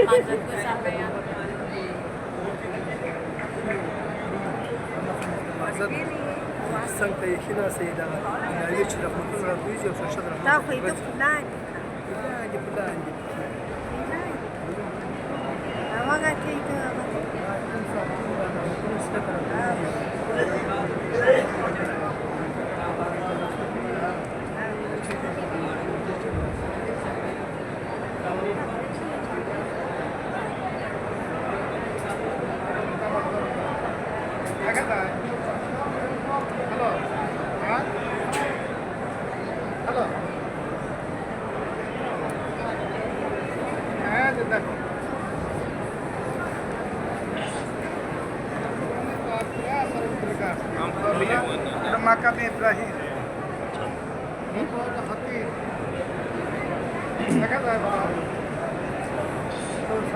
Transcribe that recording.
Maksud gue sampean. زاد سنتي هنا سيدة أنا ليش رقم كل رقيزي وشاشة رقم دا خو دې فلان عندي كلها عندي هغه کې ته Makam Ibrahim. Khatib. Dekat saya, Pak. Terus,